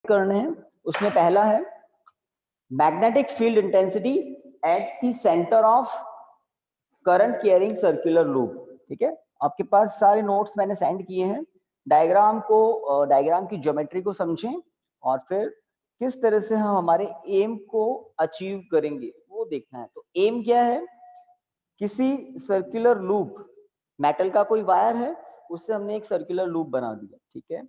करने हैं। उसमें पहला है magnetic field intensity at the centre of current carrying circular loop. ठीक है, आपके पास सारे नोट्स मैंने सेंड किए हैं। डायग्राम की ज्योमेट्री को समझें और फिर किस तरह से हम हमारे एम को अचीव करेंगे वो देखना है। तो एम क्या है, किसी सर्कुलर लूप, मेटल का कोई वायर है, उससे हमने एक सर्कुलर लूप बना दिया। ठीक है,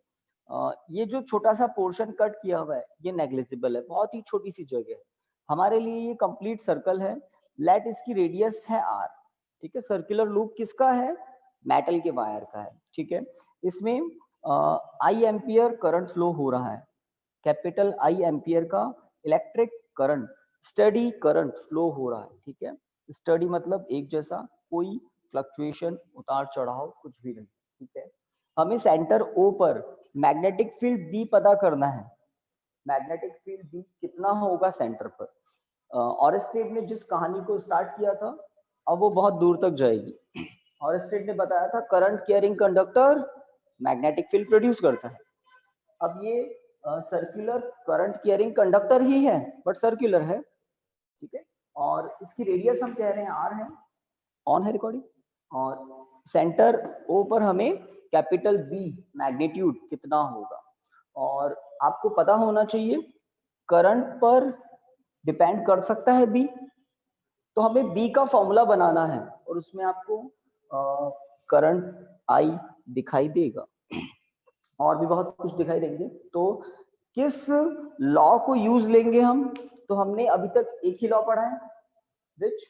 ये जो छोटा सा पोर्शन कट किया हुआ है ये नेग्लिजिबल है, बहुत ही छोटी सी जगह है। हमारे लिए ये कंप्लीट सर्कल है। लेट इसकी रेडियस है आर। ठीक है, सर्कुलर लूप किसका है, मेटल के वायर का है। ठीक है, इसमें आई एम्पियर करंट फ्लो हो रहा है, कैपिटल आई एम्पियर का electric current, study current flow हो रहा है। ठीक है, स्टडी मतलब एक जैसा, कोई फ्लक्चुएशन, उतार चढ़ाव कुछ भी नहीं। ठीक है, हमें सेंटर ओ पर मैग्नेटिक फील्ड बी पता करना है। मैग्नेटिक फील्ड बी कितना होगा सेंटर पर। ऑरेस्टेड ने जिस कहानी को स्टार्ट किया था अब वो बहुत दूर तक जाएगी। ऑरेस्टेड ने बताया था current carrying conductor magnetic field produce करता है। अब ये सर्कुलर करंट कैरिंग कंडक्टर ही है बट सर्कुलर है। ठीक है, और इसकी रेडियस हम कह रहे हैं आर है। ऑन है रिकॉर्डिंग। और सेंटर ओ पर हमें कैपिटल बी मैग्नीट्यूड कितना होगा, और आपको पता होना चाहिए करंट पर डिपेंड कर सकता है बी, तो हमें बी का फॉर्मूला बनाना है और उसमें आपको करंट आई दिखाई देगा और भी बहुत कुछ दिखाई देंगे। तो किस लॉ को यूज लेंगे हम, तो हमने अभी तक एक ही लॉ पढ़ा है, विच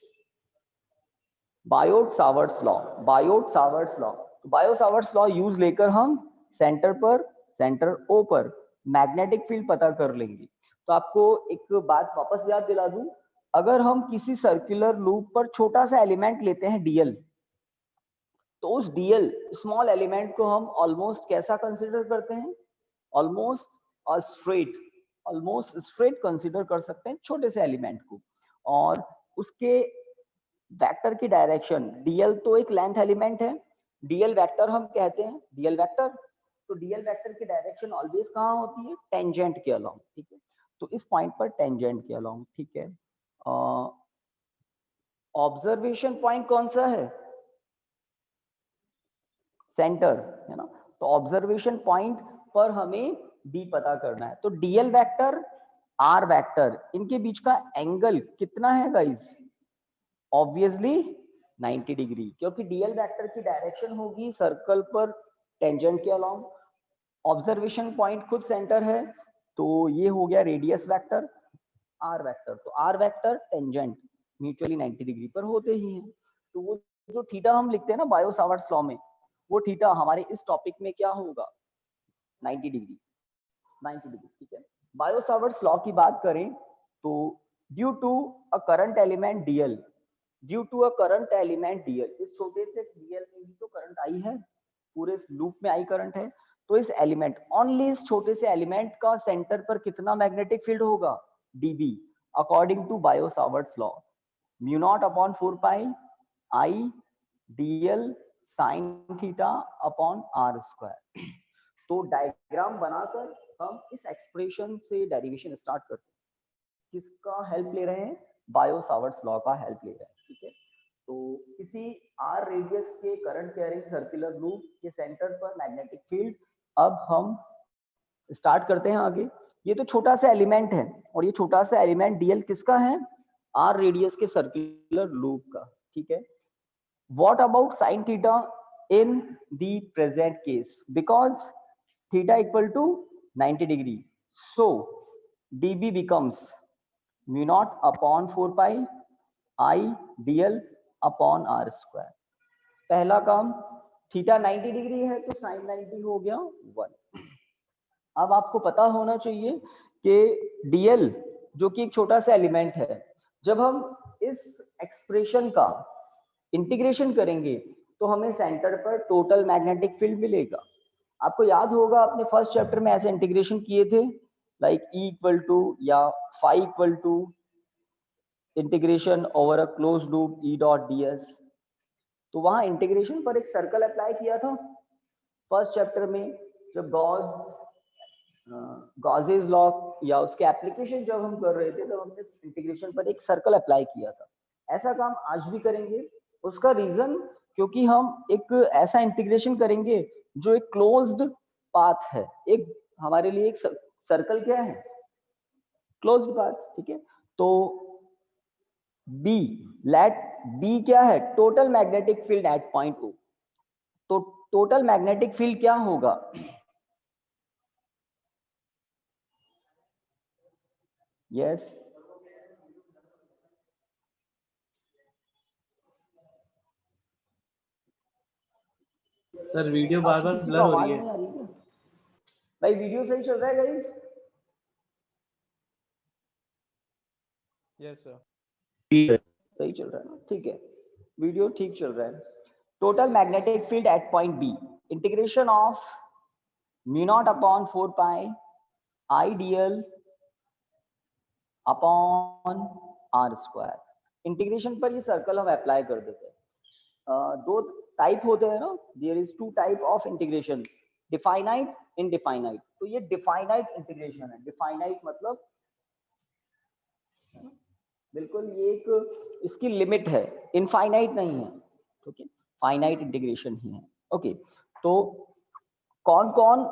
बायोट-सावर्ट्स लॉ। बायोट-सावर्ट्स लॉ, तो बायोट-सावर्ट्स लॉ यूज लेकर हम सेंटर ओ पर मैग्नेटिक फील्ड पता कर लेंगे। तो आपको एक बात वापस याद दिला दूं, अगर हम किसी सर्कुलर लूप पर छोटा सा एलिमेंट लेते हैं डीएल, तो उस डीएल स्मॉल एलिमेंट को हम ऑलमोस्ट कैसा कंसीडर करते हैं, ऑलमोस्ट स्ट्रेट कंसीडर कर सकते हैं छोटे से एलिमेंट को। और उसके वेक्टर की डायरेक्शन, डीएल तो एक लेंथ एलिमेंट है, डीएल वेक्टर हम कहते हैं, डीएल वेक्टर। तो डीएल वेक्टर की डायरेक्शन ऑलवेज कहाँ होती है, टेंजेंट के अलोंग। ठीक है, तो इस पॉइंट पर टेंजेंट के अलोंग। ठीक है, ऑब्जर्वेशन पॉइंट कौन सा है, सेंटर है ना। तो ऑब्जर्वेशन पॉइंट पर हमें बी पता करना है। तो डीएल वेक्टर आर वेक्टर इनके बीच का एंगल कितना है गाइस, ऑब्वियसली 90 डिग्री, क्योंकि डीएल वेक्टर की डायरेक्शन होगी सर्कल पर टेंजेंट के अलोंग। ऑब्जर्वेशन पॉइंट खुद सेंटर है, तो ये हो गया रेडियस वेक्टर आर वेक्टर। तो r vector tangent mutually 90 degree पर होते ही हैं। तो वो जो थीटा हम लिखते हैं ना बायो-सावर्ट्स लॉ में, वो थीटा हमारे इस टॉपिक में क्या होगा, 90 डिग्री। 90 डिग्री। ठीक है, बायो-सावर्ट्स लॉ की बात करें तो due to a current element dl, इस छोटे से डीएल में भी तो करंट आई है, पूरे लूप में आई करंट है। तो इस एलिमेंट, ओनली इस छोटे से एलिमेंट का सेंटर पर कितना मैग्नेटिक फील्ड होगा, dB, according to Biot Savart's law, mu naught upon 4 pi I dl sine theta upon r square. तो डायग्राम बनाकर हम इस एक्सप्रेशन से डेरिवेशन स्टार्ट करते हैं। किसका हेल्प ले रहे हैं, बायो-सावर्ट्स लॉ का हेल्प ले रहे हैं। ठीक है, तो किसी आर रेडियस के करंट कैरिंग सर्कुलर लूप के सेंटर पर मैग्नेटिक फील्ड। अब हम स्टार्ट करते हैं आगे। ये तो छोटा सा एलिमेंट है और ये छोटा सा एलिमेंट डीएल किसका है, आर रेडियस के सर्कुलर लूप का। ठीक है, what about sine theta in the present case, because theta equal to 90 degree, so dB becomes mu naught upon 4 pi I dl upon r square। पहला काम, theta 90 degree है तो sign 90 हो गया 1। अब आपको पता होना चाहिए कि dl जो कि एक छोटा सा एलिमेंट है, जब हम इस एक्सप्रेशन का इंटीग्रेशन करेंगे तो हमें सेंटर पर टोटल मैग्नेटिक फील्ड मिलेगा। आपको याद होगा अपने फर्स्ट चैप्टर में ऐसे इंटीग्रेशन किए थे, लाइक E इक्वल टू या phi equal to integration over a close loop E dot ds। तो वहां इंटीग्रेशन पर एक सर्कल अप्लाई किया था फर्स्ट चैप्टर में, जब गॉस गॉसेस लॉ या उसके एप्लीकेशन जब हम कर रहे थे तब हमने इंटीग्रेशन पर एक सर्कल अप्लाई किया था। ऐसा काम आज भी करेंगे। उसका रीजन क्योंकि हम एक ऐसा इंटीग्रेशन करेंगे जो एक क्लोज्ड पाथ है। एक हमारे लिए एक सर्कल क्या है? क्लोज्ड पाथ, ठीक है। तो बी, लेट बी क्या है? Total magnetic field at point O. तो टोटल मैग्नेटिक फील्ड क्या होगा? यस, सर वीडियो बार बार किसी को ब्लर हो आवाज रही नहीं है। आ रही क्या? भाई वीडियो सही चल रहा है गाइस? यस सर, सही चल रहा है ना? ठीक है, वीडियो ठीक चल रहा है। Total magnetic field at point B, integration of mu naught upon 4 pi I dl upon r square. Integration पर ये सर्कल हम अप्लाई कर देते हैं। दो टाइप होते हैं ना, there is two type of integration, definite, indefinite. तो ये डिफाइनाइट इंटीग्रेशन है। डिफाइनाइट मतलब बिल्कुल ये एक इसकी लिमिट है, इनफाइनाइट नहीं है, ठीक है, फाइनाइट इंटीग्रेशन ही है। ओके, तो कौन कौन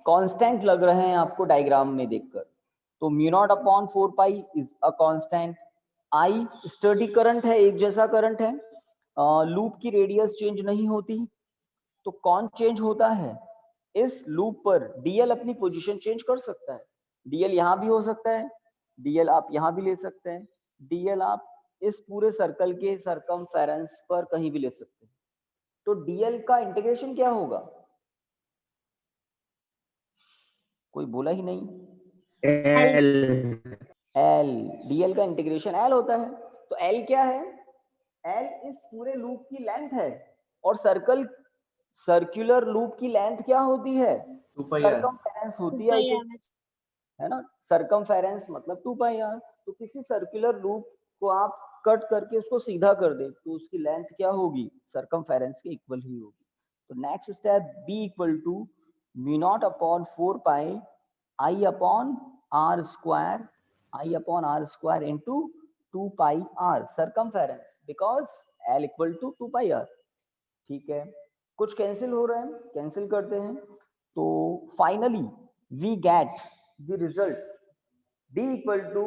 कांस्टेंट लग रहे हैं आपको डायग्राम में देखकर? तो mu naught upon 4 pi is a constant. I study current है, एक जैसा करंट है। लूप की रेडियस चेंज नहीं होती। तो कौन चेंज होता है? इस लूप पर डीएल अपनी पोजीशन चेंज कर सकता है। डीएल यहां भी हो सकता है, डीएल आप यहां भी ले सकते हैं, डीएल आप इस पूरे सर्कल के सरकमफेरेंस पर कहीं भी ले सकते हैं। तो डीएल का इंटीग्रेशन क्या होगा? कोई बोला ही नहीं। एल, डीएल का इंटीग्रेशन एल होता है। तो एल क्या है? एल इस पूरे लूप की लेंथ है। और सर्कुलर लूप की लेंथ क्या होती है? 2 पाई आर। सरकमफेरेंस होती है, है ना? सरकमफेरेंस मतलब 2 पाई आर। तो किसी सर्कुलर लूप को आप कट करके उसको सीधा कर दे तो उसकी लेंथ क्या होगी? सरकमफेरेंस के इक्वल ही होगी। तो next step B equal to mu naught upon 4 pi I upon r square, I upon r square into 2 pi r circumference, because L equal to 2 pi r. ठीक है, कुछ कैंसिल हो रहा है, कैंसिल करते हैं। तो finally we get the result d equal to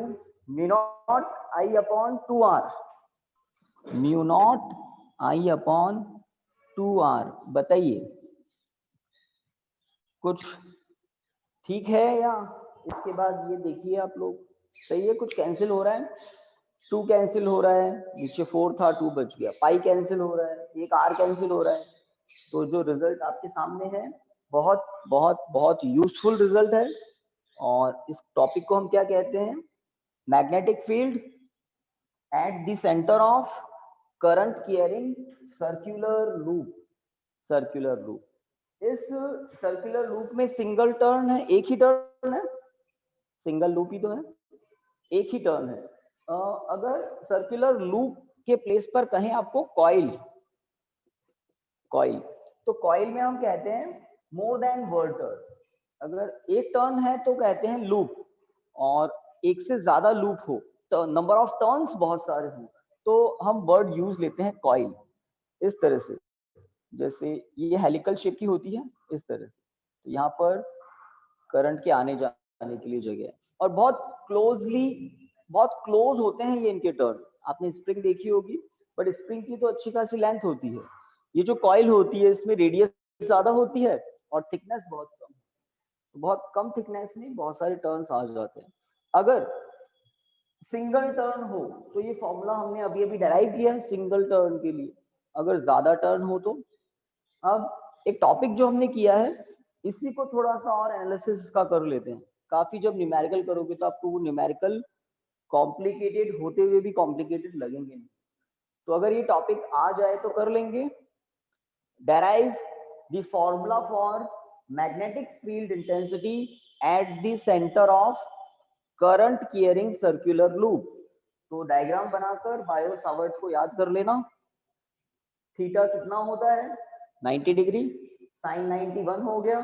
mu naught I upon 2r, mu naught I upon 2r। बताइए कुछ ठीक है या? इसके बाद ये देखिए आप लोग, सही है? कुछ कैंसिल हो रहा है, 2 कैंसिल हो रहा है, नीचे 4 था 2 बच गया, पाई कैंसिल हो रहा है, एक r कैंसिल हो रहा है। तो जो रिजल्ट आपके सामने है बहुत बहुत बहुत यूजफुल रिजल्ट है। और इस टॉपिक को हम क्या कहते हैं? Magnetic field eight the centre of current carrying circular loop. Circular loop, इस सर्कुलर लूप में सिंगल टर्न है, एक ही टर्न है, सिंगल लूप ही तो है, एक ही टर्न है। अगर सर्कुलर लूप के प्लेस पर कहें आपको कॉइल, कॉइल, तो कॉइल में हम कहते हैं मोर देन वन टर्न। अगर एक टर्न है तो कहते हैं लूप, और एक से ज्यादा लूप हो, तो नंबर ऑफ टर्न्स बहुत सारे हो, तो हम वर्ड यूज लेते हैं कॉइल। इस तरह से, जैसे ये हेलिकल शेप की होती है इस तरह से, तो यहाँ पर करंट के आने जाने के लिए जगह है। और बहुत क्लोज होते हैं ये इनके टर्न। आपने स्प्रिंग देखी होगी, बट स्प्रिंग की तो अच्छी खासी लेंथ होती है। ये जो कॉइल होती है इसमें रेडियस ज्यादा होती है और थिकनेस बहुत कम। तो बहुत कम थिकनेस में बहुत सारे टर्न्स आ जाते हैं। अगर सिंगल टर्न हो तो ये फॉर्मूला हमने अभी अभी डेराइव किया है सिंगल टर्न के लिए। अगर ज्यादा टर्न हो तो, अब एक टॉपिक जो हमने किया है इसी को थोड़ा सा और एनालिसिस इसका कर लेते हैं। काफी जब न्यूमेरिकल करोगे तो आपको वो न्यूमेरिकल कॉम्प्लिकेटेड होते हुए भी कॉम्प्लिकेटेड लगेंगे नहीं। तो अगर ये टॉपिक आ जाए तो कर लेंगे। derive the formula for magnetic field intensity at the center of current carrying circular loop। तो डायग्राम बनाकर बायो सावर्ट को याद कर लेना। थीटा कितना होता है? 90 डिग्री, साइन 91 हो गया,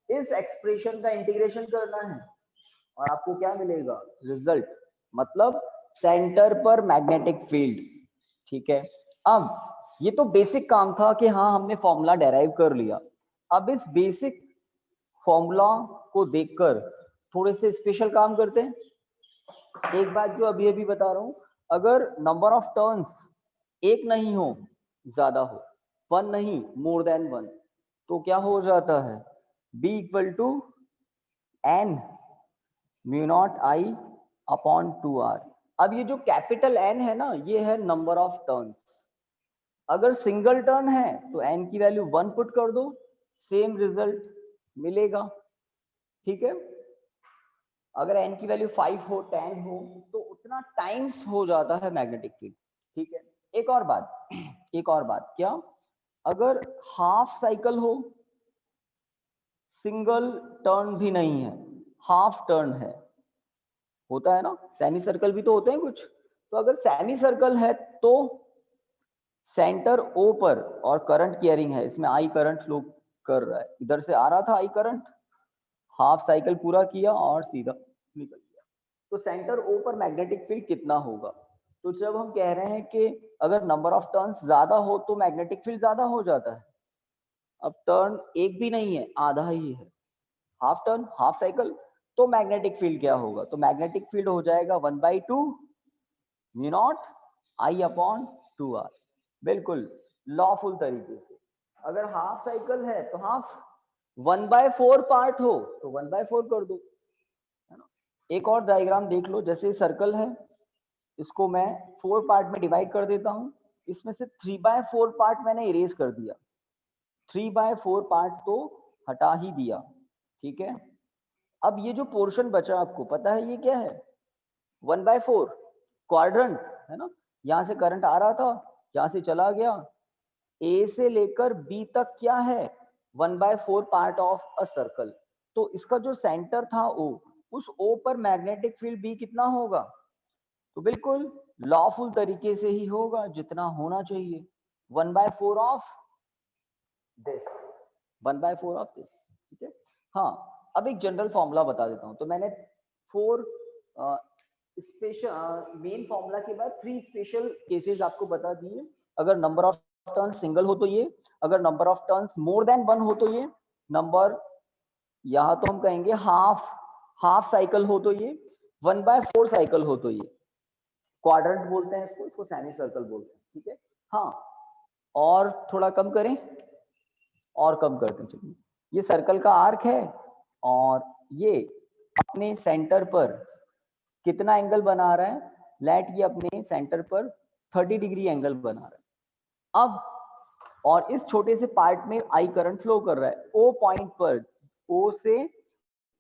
इस एक्सप्रेशन का इंटीग्रेशन करना है और आपको क्या मिलेगा, रिजल्ट, मतलब सेंटर पर मैग्नेटिक फील्ड। ठीक है, अब ये तो बेसिक काम था कि हाँ हमने फॉर्मूला डेराइव कर लिया। अब इस बेसिक फॉर्मूला को देखकर थोड़े से स्पेशल काम करते हैं। एक बात जो अभी अभी बता रहा हूं, अगर नंबर ऑफ टर्न्स एक नहीं हो, ज्यादा हो, वन नहीं मोर देन वन, तो क्या हो जाता है, B equal to N mu naught I upon 2r। अब ये जो कैपिटल N है ना, ये है नंबर ऑफ टर्न्स। अगर सिंगल टर्न है तो n की वैल्यू 1 पुट कर दो, सेम रिजल्ट मिलेगा। ठीक है, अगर n की वैल्यू 5 हो 10 हो तो उतना टाइम्स हो जाता है मैग्नेटिक फील्ड। ठीक है, एक और बात क्या, अगर हाफ साइकिल हो, सिंगल टर्न भी नहीं है, हाफ टर्न है, होता है ना, सेमी सर्कल भी तो होते हैं कुछ, तो अगर सेमी सर्कल है तो सेंटर O पर और करंट कैरिंग है, इसमें I करंट फ्लो कर रहा है, इधर से आ रहा था I करंट, हाफ साइकिल पूरा किया और सीधा निकल गया, तो सेंटर O पर मैग्नेटिक फील्ड कितना होगा। तो जब हम कह रहे हैं कि अगर नंबर ऑफ टर्न्स ज्यादा हो तो मैग्नेटिक फील्ड ज्यादा हो जाता है। अब टर्न एक भी नहीं है, आधा ही है, हाफ टर्न हाफ साइकिल, तो मैग्नेटिक फील्ड क्या होगा, तो मैग्नेटिक फील्ड हो जाएगा 1/2 mu naught I upon 2r, बिल्कुल लॉफुल तरीके से। अगर हाफ साइकिल है तो हाफ 1/4 पार्ट हो तो 1/4 कर दो, है ना। एक और डायग्राम देख लो, जैसे सर्कल है, इसको मैं 4 पार्ट में डिवाइड कर देता हूं, इसमें से 3/4 पार्ट मैंने इरेज कर दिया, 3/4 पार्ट तो हटा ही दिया। ठीक है, अब ये जो पोर्शन बचा आपको पता है ये क्या है, 1/4 क्वाड्रेंट है ना, यहां से करंट आ रहा था, यहां से चला गया, ए से लेकर बी तक क्या है, 1/4 पार्ट ऑफ अ सर्कल। तो इसका जो सेंटर था O, उस O पर मैग्नेटिक फील्ड B कितना होगा, तो बिल्कुल लॉफुल तरीके से ही होगा, जितना होना चाहिए, 1/4 ऑफ दिस, 1/4 ऑफ दिस। ठीक है, हाँ अब एक जनरल फॉर्मूला बता देता हूं। तो मैंने 4 स्पेशल मेन फॉर्मूला के बाद 3 स्पेशल केसेस आपको बता दिए। अगर नंबर ऑफ टर्न सिंगल हो तो ये, अगर number of turns more than 1 हो तो ये, नंबर यहां तो हम कहेंगे हाफ साइकिल हो तो ये, 1/4 साइकिल हो तो ये, क्वाड्रेंट बोलते हैं इसको सेमी सर्कल बोलते हैं। ठीक है, हाँ और थोड़ा कम करें, और कम करते चलिए, ये सर्कल का आर्क है और ये अपने सेंटर पर कितना एंगल बना रहा है, लेट ये अपने सेंटर पर 30 डिग्री एंगल बना रहा है। अब और इस छोटे से पार्ट में आई करंट फ्लो कर रहा है, ओ पॉइंट पर, ओ से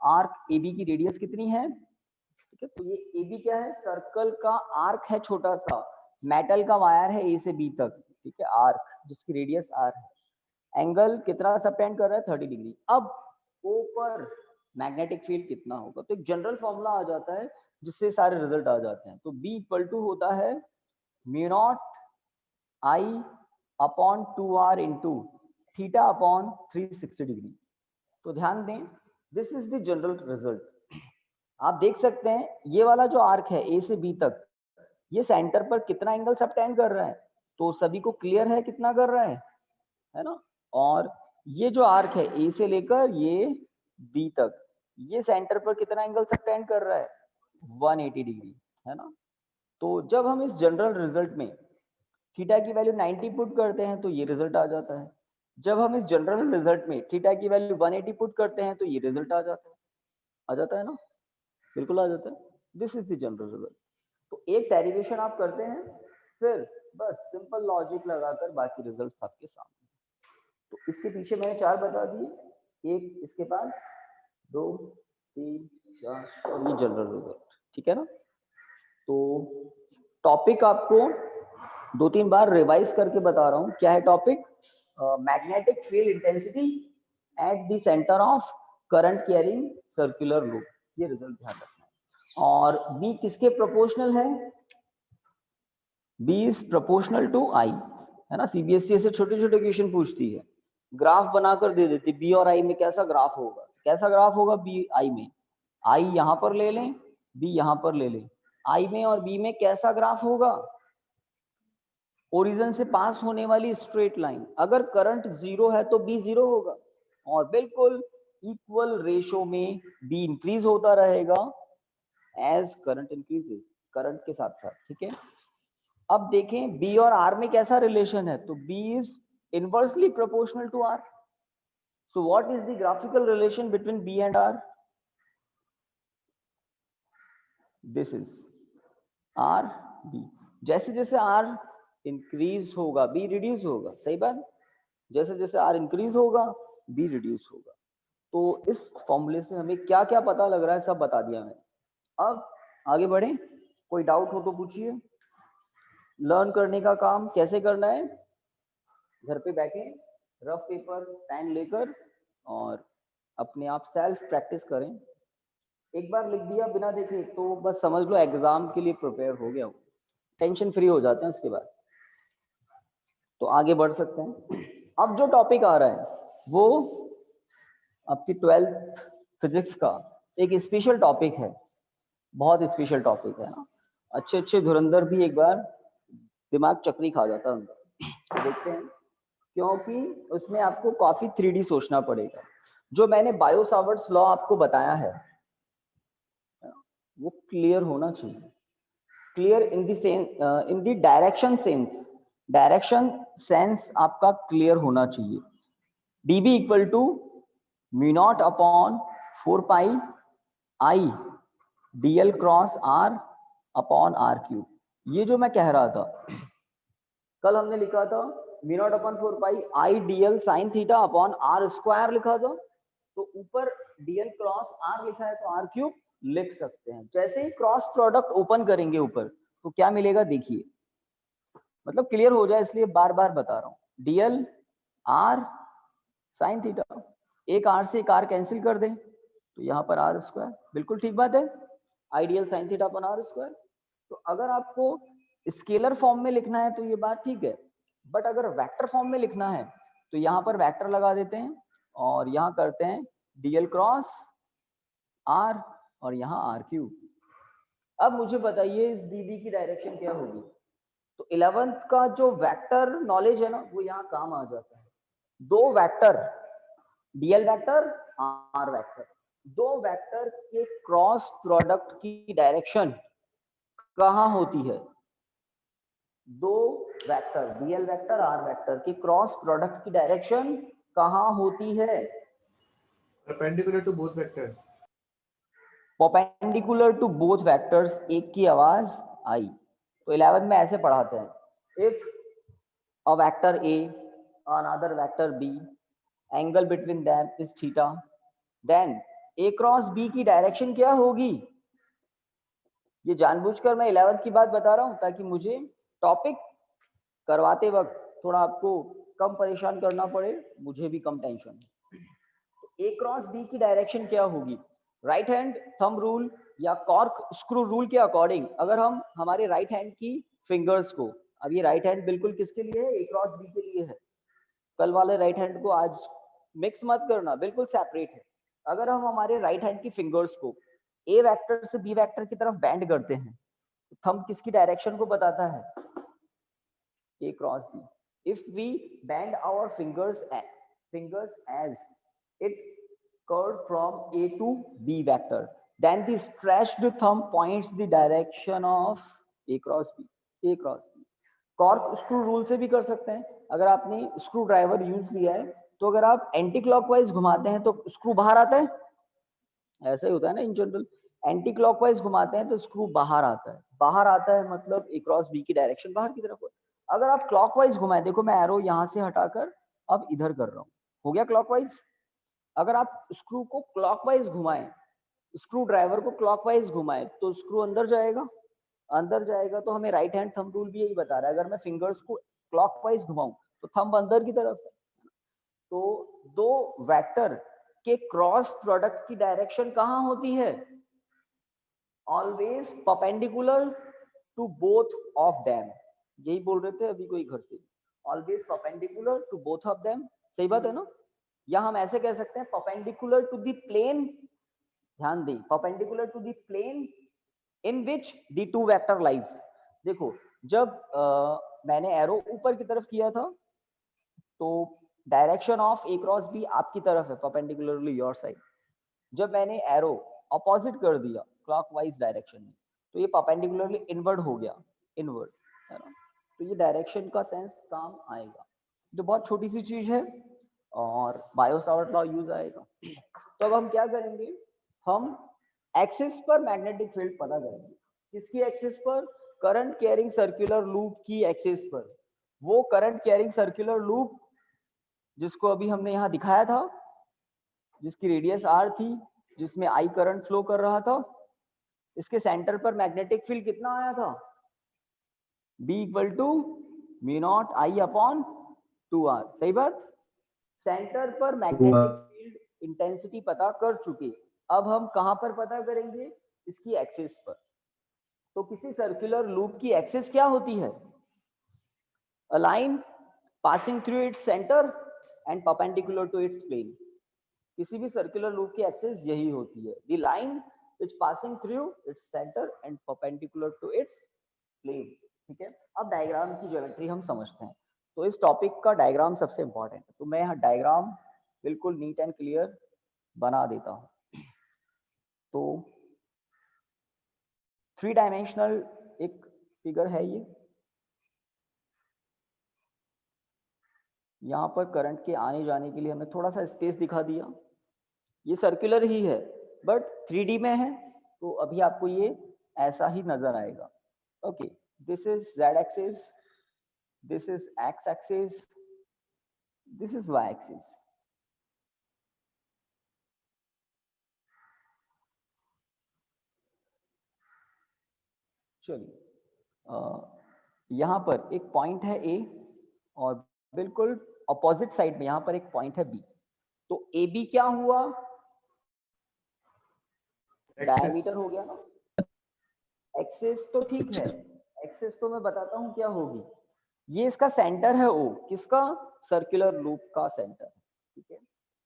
आर्क AB की रेडियस कितनी है, ठीक है, तो ये AB क्या है, सर्कल का आर्क है छोटा सा, मेटल का वायर है A से B तक, ठीक है, आर्क जिसकी रेडियस R है, एंगल कितना सबटेंड कर रहा है, 30 डिग्री। अब O पर मैग्नेटिक फील्ड कितना होगा, तो एक जनरल फॉर्मूला आ जाता है जिससे सारे रिजल्ट आ जाते हैं। तो B इक्वल टू होता है mu naught I upon 2r into theta upon 360 degree. तो ध्यान दें, this is the general result. आप देख सकते हैं ये वाला जो आर्क है A से B तक, ये सेंटर पर कितना एंगल सबटेंड कर रहा है, तो सभी को क्लियर है कितना कर रहा है ना। और ये जो आर्क है A से लेकर ये B तक, ये सेंटर पर कितना एंगल सबटेंड कर रहा है, 180 डिग्री, है ना। तो जब हम इस जनरल रिजल्ट में थीटा की वैल्यू 90 पुट करते हैं तो ये रिजल्ट आ जाता है। जब हम इस जनरल रिजल्ट में थीटा की वैल्यू 180 पुट करते हैं तो ये रिजल्ट आ जाता है ना, बिल्कुल आ जाता है। This is the general result. तो एक डेरिवेशन आप करते हैं, फिर बस सिंपल लॉजिक लगाकर बाकी रिजल्ट आपके सामने। तो इसके पीछे मैंने 4 बता दिए, एक इसके बाद 2 3 4 और ये जनरल रिजल्ट, ठीक है ना। तो टॉपिक आपको 2-3 बार रिवाइज करके बता रहा हूं, क्या है topic, magnetic field intensity at the centre of current carrying circular loop, ये रिजल्ट ध्यान रखना है। और B किसके प्रोपोर्शनल है, B is proportional to I, है ना। CBSE से छोटे छोटे क्वेश्चन पूछती है, ग्राफ बनाकर दे देती B और I में कैसा ग्राफ होगा, कैसा ग्राफ होगा बी आई में? आई यहां पर ले लें, बी यहां पर ले लें, आई में और बी में कैसा ग्राफ होगा? ओरिजिन से पास होने वाली स्ट्रेट लाइन। अगर करंट जीरो है तो बी जीरो होगा, और बिल्कुल इक्वल रेशो में बी इंक्रीज होता रहेगा एज करंट इंक्रीजेस, करंट के साथ साथ, ठीक है। अब देखें बी और आर में कैसा रिलेशन है, तो B is inversely proportional to r. So what is the graphical relation between B and r? This is r B. जैसे जैसे आर इंक्रीज होगा बी रिड्यूस होगा, सही बात। जैसे जैसे आर इंक्रीज होगा बी रिड्यूस होगा। तो इस फॉर्मूले से हमें क्या क्या पता लग रहा है सब बता दिया मैंने। अब आगे बढ़े, कोई डाउट हो तो पूछिए। लर्न करने का काम कैसे करना है? घर पे बैठे रफ पेपर पेन लेकर और अपने आप सेल्फ प्रैक्टिस करें। एक बार लिख दिया बिना देखे तो बस समझ लो एग्जाम के लिए प्रिपेयर हो गया हो, टेंशन फ्री हो जाते हैं उसके बाद। तो आगे बढ़ सकते हैं। अब जो टॉपिक आ रहा है वो आपकी 12th फिजिक्स का एक स्पेशल टॉपिक है, बहुत स्पेशल टॉपिक है ना। अच्छे अच्छे धुरंधर भी एक बार दिमाग चक्री खा जाता है उनका। तो देखते हैं, क्योंकि उसमें आपको काफी 3D सोचना पड़ेगा। जो मैंने बायो सावर्ट्स लॉ आपको बताया है वो क्लियर होना चाहिए, clear in the in the direction sense, direction sense आपका क्लियर होना चाहिए। dB equal to mu naught upon 4 pi I dl cross r upon r cube. ये जो मैं कह रहा था कल हमने लिखा था mu naught upon 4 pi I dl sign theta upon r square लिखा था, तो ऊपर dl क्रॉस r लिखा है तो r क्यूब लिख सकते हैं। जैसे ही क्रॉस प्रोडक्ट ओपन करेंगे ऊपर तो क्या मिलेगा देखिए, मतलब क्लियर हो जाए इसलिए बार बार बता रहा हूं। dl r साइन थीटा, एक r से एक r कैंसिल कर दें तो यहाँ पर r स्क्वायर, बिल्कुल ठीक बात है, ideal sign theta upon r square. तो अगर आपको स्केलर फॉर्म में लिखना है तो ये बात ठीक है, बट अगर वेक्टर फॉर्म में लिखना है तो यहाँ पर वेक्टर लगा देते हैं और यहाँ करते हैं dl क्रॉस r और यहाँ r क्यूब। अब मुझे बताइए इस dB की डायरेक्शन क्या होगी? तो 11th का जो वेक्टर नॉलेज है ना वो यहाँ काम आ जाता है। दो vector dl vector r vector, दो वेक्टर के क्रॉस प्रोडक्ट की डायरेक्शन कहाँ होती है? दो vector dl vector r vector के क्रॉस प्रोडक्ट की डायरेक्शन कहाँ होती है? Perpendicular to both vectors. Perpendicular to both vectors, एक की आवाज आई। तो 11 में ऐसे पढ़ाते हैं, if a vector a another vector b angle between them is theta then a cross b की डायरेक्शन क्या होगी? ये जानबूझकर मैं 11th की बात बता रहा हूं ताकि मुझे टॉपिक करवाते वक्त थोड़ा आपको कम परेशान करना पड़े, मुझे भी कम टेंशन है। तो a क्रॉस b की डायरेक्शन क्या होगी? राइट हैंड थंब रूल या कॉर्क स्क्रू रूल के अकॉर्डिंग अगर हम हमारे राइट हैंड की फिंगर्स को, अब ये राइट हैंड बिल्कुल किसके लिए है? a क्रॉस b के लिए है। कल वाले राइट हैंड को आज मिक्स मत करना, बिल्कुल सेपरेट है। अगर हम हमारे राइट हैंड की फिंगर्स को ए वेक्टर से बी वेक्टर की तरफ बैंड करते हैं तो थंब किसकी डायरेक्शन को बताता है? a cross b। if we bend our fingers as it curved from a to b vector then the stretched thumb points the direction of a cross b, a cross b। Cork screw rule से भी कर सकते हैं। अगर आपने screw driver use किया है तो अगर आप एंटी क्लॉकवाइज घुमाते हैं तो स्क्रू बाहर आता है, ऐसा ही होता है ना इन जनरल। एंटी क्लॉकवाइज घुमाते हैं तो स्क्रू बाहर आता है, बाहर आता है मतलब ए क्रॉस बी की डायरेक्शन बाहर की तरफ हो। अगर आप क्लॉकवाइज घुमाएं, देखो मैं एरो यहां से हटाकर अब इधर कर रहा हूं, हो गया क्लॉकवाइज। अगर आप स्क्रू को क्लॉकवाइज घुमाएं, स्क्रू ड्राइवर को क्लॉकवाइज घुमाएं तो स्क्रू अंदर जाएगा, अंदर जाएगा तो हमें राइट हैंड थंब रूल भी यही बता रहा है। अगर मैं फिंगर्स को क्लॉकवाइज घुमाऊं तो थंब अंदर की तरफ है। तो दो वेक्टर के क्रॉस प्रोडक्ट की डायरेक्शन कहां होती है? Always perpendicular to both of them. यही बोल रहे थे अभी कोई घर से, always perpendicular to both of them, सही बात है ना? या हम ऐसे कह सकते हैं परपेंडिकुलर टू द प्लेन, ध्यान दें, perpendicular to the plane in which the two vector lies. देखो जब मैंने एरो ऊपर की तरफ किया था तो direction of a cross b आपकी तरफ है, परपेंडिकुलरली योर साइड। जब मैंने एरो अपोजिट कर दिया क्लॉकवाइज डायरेक्शन में तो ये परपेंडिकुलरली इनवर्ड हो गया, इनवर्ड, है ना। तो ये डायरेक्शन का सेंस काम आएगा, जो बहुत छोटी सी चीज है और बायो-सावर्ट लॉ यूज आएगा। तो अब हम क्या करेंगे, हम एक्सिस पर मैग्नेटिक फील्ड पता करेंगे। किसकी एक्सिस पर? करंट कैरिंग सर्कुलर लूप की एक्सिस पर। वो करंट कैरिंग सर्कुलर लूप जिसको अभी हमने यहाँ दिखाया था, जिसकी रेडियस r थी, जिसमें I करंट फ्लो कर रहा था, इसके सेंटर पर मैग्नेटिक फील्ड कितना आया था? B equal to mu naught I upon 2r। सही बात। सेंटर पर मैग्नेटिक फील्ड इंटेंसिटी पता कर चुके, अब हम कहां पर पता करेंगे? इसकी एक्सिस पर। तो किसी सर्कुलर लूप की एक्सिस क्या होती है? A line passing through its centre and perpendicular to its plane. किसी भी सर्कुलर लूप की एक्सिस यही होती है, the line which passing through its centre and perpendicular to its plane. ठीक है, अब डायग्राम की ज्योमेट्री हम समझते हैं। तो इस टॉपिक का डायग्राम सबसे इंपॉर्टेंट है, तो मैं यहाँ डायग्राम बिल्कुल नीट एंड क्लियर बना देता हूँ। तो 3 डायमेंशनल एक फिगर है ये, यहाँ पर करंट के आने जाने के लिए हमने थोड़ा सा स्पेस दिखा दिया। ये सर्कुलर ही है बट 3D में है, तो अभी आपको ये ऐसा ही नजर आएगा। Okay, this is z axis, this is x axis, this is y axis. चलिए, यहाँ पर एक पॉइंट है A और बिल्कुल अपोजिट साइड में यहाँ पर एक पॉइंट है B। तो AB क्या हुआ? डायमीटर हो गया ना। एक्सिस तो ठीक है, एक्सिस तो मैं बताता हूँ क्या होगी। ये इसका सेंटर है O, किसका? सर्कुलर लूप का सेंटर। ठीक है,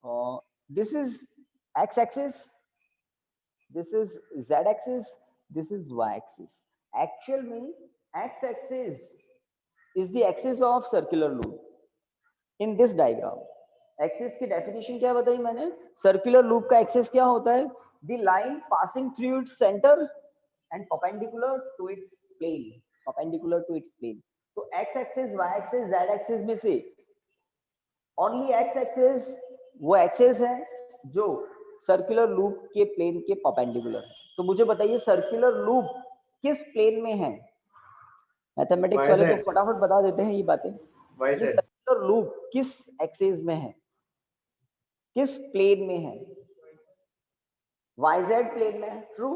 और this is x axis, this is z axis, this is y axis. Actual में x axis is the axis of circular loop in this diagram. Axis की डेफिनेशन क्या बताई मैंने? सर्कुलर लूप का एक्सिस क्या होता है? The line passing through its centre and perpendicular to its plane, perpendicular to its plane. तो x axis, y axis, z axis में से ओनली x एक्सिस वो एक्सिस है जो सर्कुलर लूप के प्लेन के परपेंडिकुलर है। तो मुझे बताइए सर्कुलर लूप किस प्लेन में है? मैथमेटिक्स वाले तो फटाफट बता देते हैं ये बातें। ये सर्कुलर लूप किस एक्सिस में है, किस प्लेन में है? YZ प्लेन में है। ट्रू,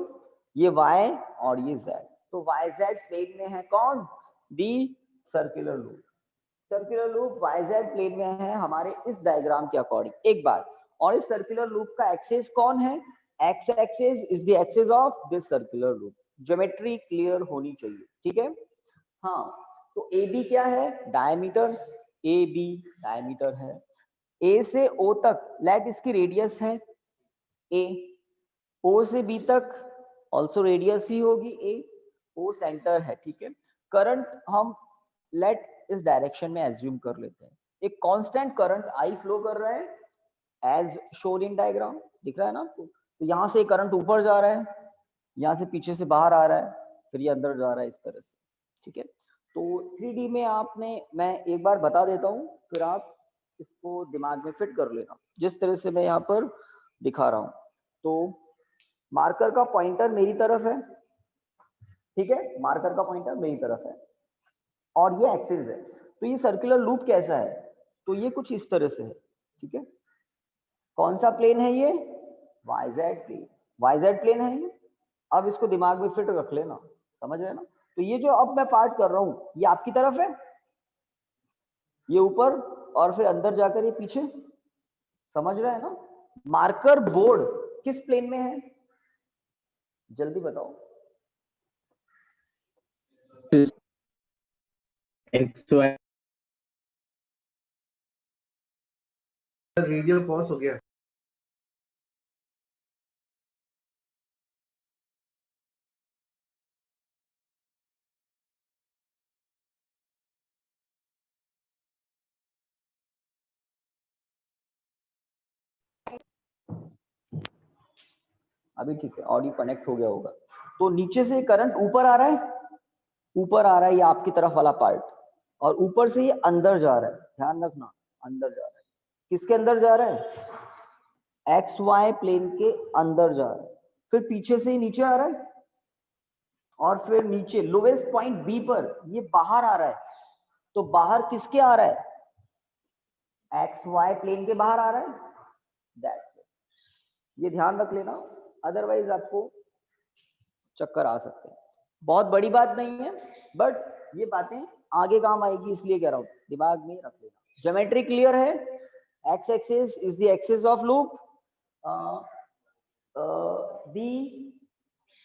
ये Y और ये Z, तो YZ प्लेन में है कौन? The circular loop. Circular loop YZ plane में है हमारे इस डायग्राम के अकॉर्डिंग। एक बात और, इस सर्कुलर लूप का एक्सिस कौन है? X axis is the axis of this circular loop. Geometry clear होनी चाहिए, ठीक है। हाँ, तो AB क्या है? डायमीटर। AB डायमीटर है। A से O तक लेट इसकी रेडियस है A, O से B तक ऑल्सो रेडियस ही होगी A, O सेंटर है, ठीक है। करंट हम लेट इस डायरेक्शन में एज्यूम कर लेते हैं, एक कांस्टेंट करंट I फ्लो कर रहा है एज शोन इन डायग्राम, दिख रहा है ना आपको। तो यहाँ से करंट ऊपर जा रहा है, यहाँ से पीछे से बाहर आ रहा है, फिर ये अंदर जा रहा है इस तरह से, ठीक है। तो 3D में आपने, मैं एक बार बता देता हूँ फिर आप इसको दिमाग में फिट कर लेना, जिस तरह से मैं यहाँ पर दिखा रहा हूँ। तो मार्कर का पॉइंटर मेरी तरफ है, ठीक है, मार्कर का पॉइंटर मेरी तरफ है और ये एक्सिस है। तो ये सर्कुलर लूप कैसा है? तो ये कुछ इस तरह से है, ठीक है। कौन सा प्लेन है ये? YZ प्लेन, YZ प्लेन है ये। अब इसको दिमाग में फिट रख लेना, समझ रहे ना। तो ये जो अब मैं पार्ट कर रहा हूँ ये आपकी तरफ है, ये ऊपर और फिर अंदर जाकर ये पीछे, समझ रहे हैं ना। मार्कर बोर्ड किस प्लेन में है? जल्दी बताओ। XY वीडियो पॉज हो गया। अभी ठीक है, ऑडियो कनेक्ट हो गया होगा। तो नीचे से करंट ऊपर आ रहा है, ऊपर आ रहा है ये आपकी तरफ वाला पार्ट, और ऊपर से ये अंदर जा रहा है, ध्यान रखना, अंदर जा रहा है। किसके अंदर जा रहा है? एक्स वाई प्लेन के अंदर जा रहा है। फिर पीछे से ही नीचे आ रहा है, और फिर नीचे लोवेस्ट पॉइंट बी पर ये बाहर आ रहा है। तो बाहर किसके आ रहा है? एक्स वाई प्लेन के बाहर आ रहा है। दैट्स इट, ये ध्यान रख लेना, अदरवाइज आपको चक्कर आ सकते हैं। बहुत बड़ी बात नहीं है, बट ये बातें आगे काम आएगी, इसलिए कह रहा हूं, दिमाग में रख लेना। ज्योमेट्री क्लियर है? X axis is the axis of loop, the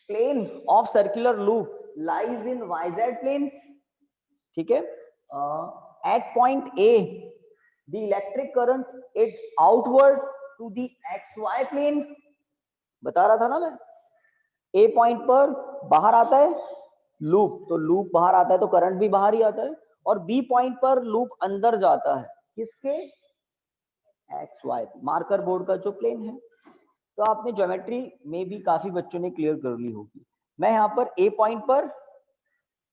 plane of circular loop lies in YZ plane, ठीक है। At point A the electric current is outward to the XY plane, बता रहा था ना मैं। ए पॉइंट पर बाहर आता है लूप, तो लूप बाहर आता है तो करंट भी बाहर ही आता है, और बी पॉइंट पर लूप अंदर जाता है, किसके? XY मार्कर बोर्ड का जो प्लेन है। तो आपने ज्योमेट्री में भी काफी बच्चों ने क्लियर कर ली होगी। मैं यहाँ पर ए पॉइंट पर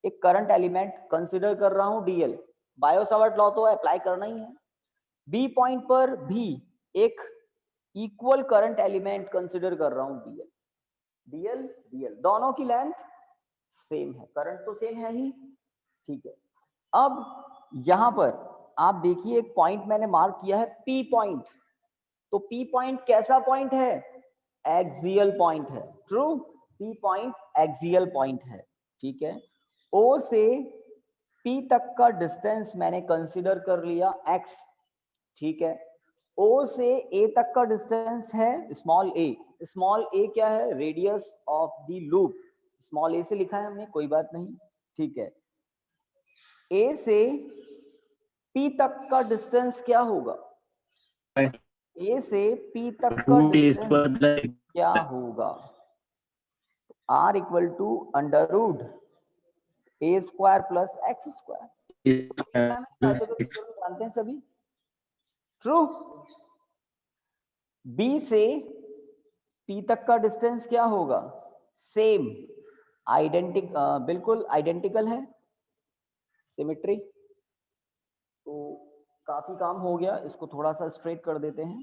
एक करंट एलिमेंट कंसिडर कर रहा हूँ DL, बायो सावर्ट लॉ तो अप्लाई करना ही है। बी पॉइंट पर भी एक इक्वल करंट एलिमेंट कंसिडर कर रहा हूँ DL, दोनों की लेंथ सेम है, करंट तो सेम है ही, ठीक है। अब यहां पर आप देखिए एक पॉइंट मैंने मार्क किया है P पॉइंट। तो P पॉइंट कैसा पॉइंट है? एक्सियल पॉइंट है, true. P point axial point है, ठीक है। O से P तक का डिस्टेंस मैंने कंसिडर कर लिया x, ठीक है। O से A तक का डिस्टेंस है स्मॉल a। स्मॉल a क्या है? Radius of the loop, small a से लिखा है हमने, कोई बात नहीं, ठीक है। A से P तक का डिस्टेंस क्या होगा? A से P तक का डिस्टेंस क्या होगा? R equal to under root a square plus x square, जानते हैं सभी, ट्रू। B से P तक का डिस्टेंस क्या होगा? सेम, बिल्कुल आइडेंटिकल है, सिमेट्री। तो काफी काम हो गया, इसको थोड़ा सा स्ट्रेट कर देते हैं।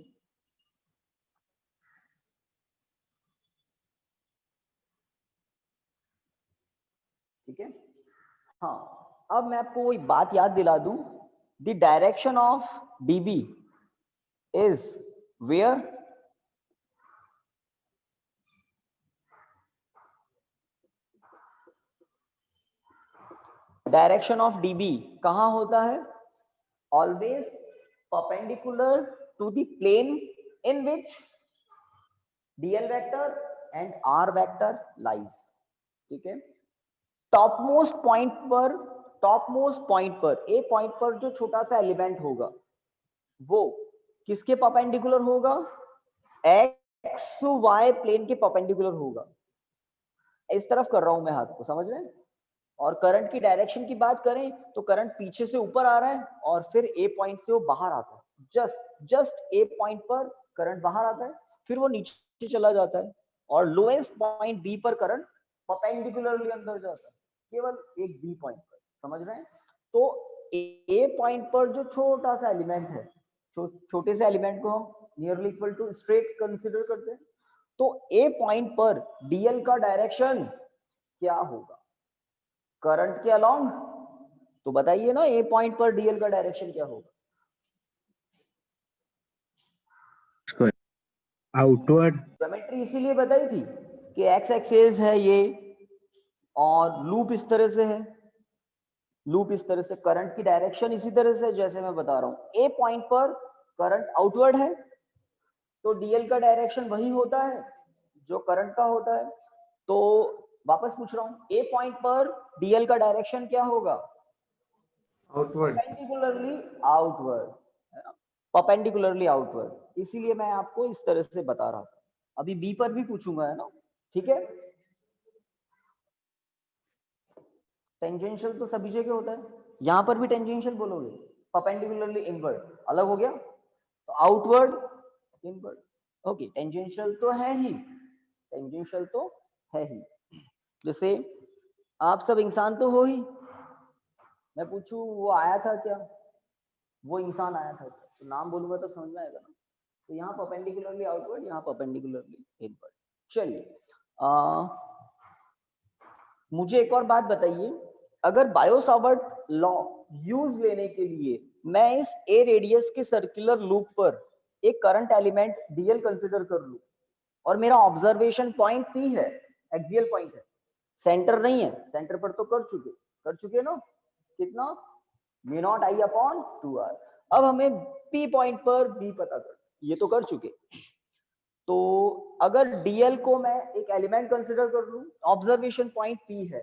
ठीक है, हाँ। अब मैं आपको वही बात याद दिला दूं, the direction of DB is where? Direction of DB कहां होता है? Always perpendicular to the plane in which DL vector and R vector lies, ठीक है। टॉप मोस्ट पॉइंट पर ए पॉइंट पर जो छोटा सा एलिमेंट होगा वो किसके परपेंडिकुलर होगा? एक्स वाई प्लेन के परपेंडिकुलर होगा। इस तरफ कर रहा हूं मैं हाथ को, समझ रहे हैं। और करंट की डायरेक्शन की बात करें तो करंट पीछे से ऊपर आ रहा है और फिर ए पॉइंट से वो बाहर आता है। जस्ट ए पॉइंट पर करंट बाहर आता है, फिर वो नीचे चला जाता है, और लोएस्ट पॉइंट बी पर करंट परपेंडिकुलरली अंदर जाता है, केवल एक बी पॉइंट पर, समझ रहे हैं। तो ए पॉइंट पर जो छोटा सा एलिमेंट है, छोटे से एलिमेंट को हम nearly equal to straight consider करते हैं। तो ए पॉइंट पर डीएल का डायरेक्शन क्या होगा? करंट के अलोंग। तो बताइए ना, ए पॉइंट पर डीएल का डायरेक्शन क्या होगा? आउटवर्ड। ज्योमेट्री इसीलिए बताई थी कि एक्स एक्सिस है ये, और लूप इस तरह से है, लूप इस तरह से, करंट की डायरेक्शन इसी तरह से, जैसे मैं बता रहा हूं। ए पॉइंट पर करंट आउटवर्ड है, तो डीएल का डायरेक्शन वही होता है जो करंट का होता है। तो वापस पूछ रहा हूं, ए पॉइंट पर डीएल का डायरेक्शन क्या होगा? Outward. Perpendicularly outward, perpendicularly outward, इसीलिए मैं आपको इस तरह से बता रहा था। अभी बी पर भी पूछूंगा, है ना, ठीक है। टेंजेंशियल तो सभी जगह होता है, यहां पर भी टेंजेंशियल बोलोगे, परपेंडिकुलरली इनवर्ड अलग हो गया, तो आउटवर्ड इनवर्ड, ओके। टेंजेंशियल तो है ही, टेंजेंशियल तो है ही। जैसे आप सब इंसान तो हो ही, मैं पूछूं वो आया था क्या, वो इंसान आया था, तो नाम बोलूंगा तो समझ में आएगा ना। तो यहाँ परपेंडिकुलरली आउटवर्ड, यहाँ परपेंडिकुलरली इनवर्ड। चलिए मुझे एक और बात बताइए, अगर बायो-सावर्ट लॉ यूज लेने के लिए मैं इस ए रेडियस के सर्कुलर लूप पर एक करंट एलिमेंट डीएल कंसीडर कर लूं और मेरा ऑब्जर्वेशन पॉइंट पी है, एक्सियल पॉइंट है, सेंटर नहीं है, सेंटर पर तो कर चुके ना, कितना μ0I/2r। अब हमें पी पॉइंट पर बी पता कर, ये तो कर चुके। तो अगर डीएल को मैं एक एलिमेंट कंसीडर कर लूं, ऑब्जर्वेशन पॉइंट पी है,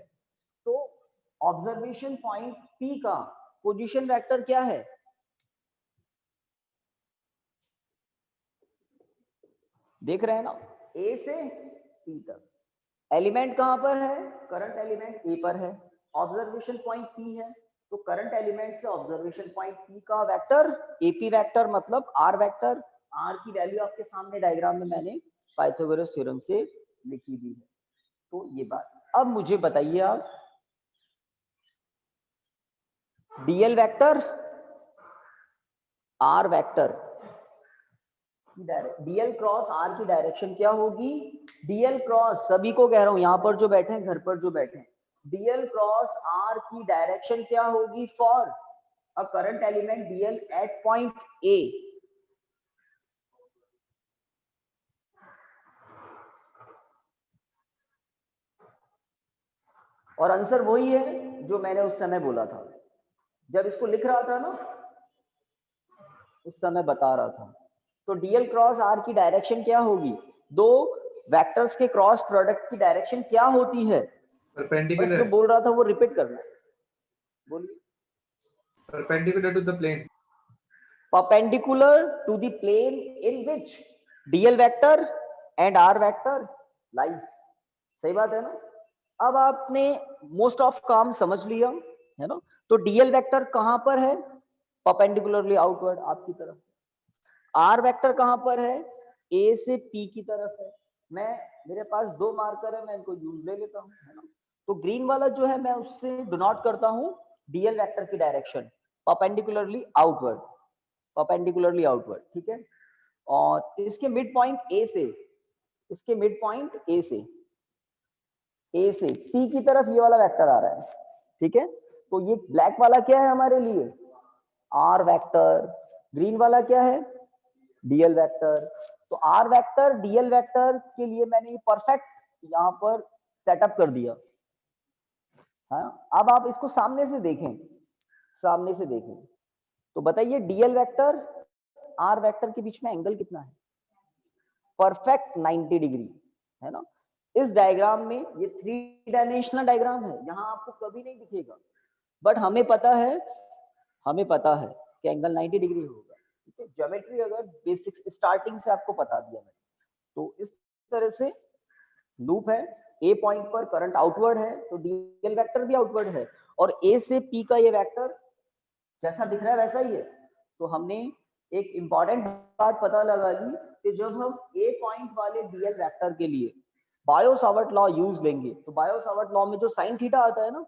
तो ऑब्जर्वेशन पॉइंट पी का पोजीशन वेक्टर क्या है, देख रहे हैं ना, ए से पी तक। एलिमेंट कहां पर है, करंट एलिमेंट ए पर है, ऑब्जर्वेशन पॉइंट पी है, तो करंट एलिमेंट से ऑब्जर्वेशन पॉइंट पी का वेक्टर एपी वेक्टर मतलब आर वेक्टर। आर की वैल्यू आपके सामने डायग्राम में मैंने पाइथागोरस थ्योरम से लिखी दी है। तो ये बात, अब मुझे बताइए आप, डीएल वेक्टर आर वेक्टर की डीएल क्रॉस आर की डायरेक्शन क्या होगी, डीएल क्रॉस, सभी को कह रहा हूं यहां पर जो बैठे हैं, घर पर जो बैठे हैं, डीएल क्रॉस आर की डायरेक्शन क्या होगी for a current element dl at point A. और आंसर वही है जो मैंने उस समय बोला था, जब इसको लिख रहा था ना, उस समय बता रहा था। तो डीएल क्रॉस आर की डायरेक्शन क्या होगी, दो वेक्टर्स के क्रॉस प्रोडक्ट की डायरेक्शन क्या होती है, बस जो बोल रहा था वो रिपीट करना है, बोलिए। Perpendicular to the plane, perpendicular to the plane in which DL vector and R vector lies, सही बात है ना। अब आपने मोस्ट ऑफ काम समझ लिया है ना। तो डीएल वेक्टर कहां पर है, परपेंडिकुलरली आउटवर्ड आपकी तरफ। आर वेक्टर कहां पर है, ए से पी की तरफ है। मैं, मेरे पास दो मार्कर है, मैं इनको यूज ले लेता हूं, है ना। तो ग्रीन वाला जो है मैं उससे डिनोट करता हूं डीएल वेक्टर की direction perpendicularly outward, perpendicularly outward, ठीक है। और इसके मिड पॉइंट ए से, इसके मिड पॉइंट ए से पी की तरफ ये वाला वेक्टर आ रहा है, ठीक है। तो ये ब्लैक वाला क्या है हमारे लिए, आर वेक्टर, ग्रीन वाला क्या है, डीएल वेक्टर। तो आर वेक्टर डीएल वेक्टर के लिए मैंने परफेक्ट यहां पर सेटअप कर दिया। हाँ, अब आप इसको सामने से देखें, सामने से देखें तो बताइए डीएल वेक्टर आर वेक्टर के बीच में एंगल कितना है, परफेक्ट 90 डिग्री, है ना। इस डायग्राम में, ये 3 डायमेंशनल डायग्राम है, यहां आपको कभी नहीं दिखेगा, बट हमें पता है, हमें पता है कि एंगल 90 डिग्री होगा, ठीक है। ज्योमेट्री अगर बेसिक्स स्टार्टिंग से आपको बता दिया मैंने, तो इस तरह से लूप है, ए पॉइंट पर करंट आउटवर्ड है, तो डीएल वेक्टर भी आउटवर्ड है, और ए से पी का ये वेक्टर जैसा दिख रहा है वैसा ही है। तो हमने एक इंपॉर्टेंट बात पता लगा ली कि जब हम ए पॉइंट वाले डीएल वेक्टर के लिए बायो-सावर्ट लॉ यूज लेंगे, तो बायो-सावर्ट लॉ में जो साइन थीटा आता है ना,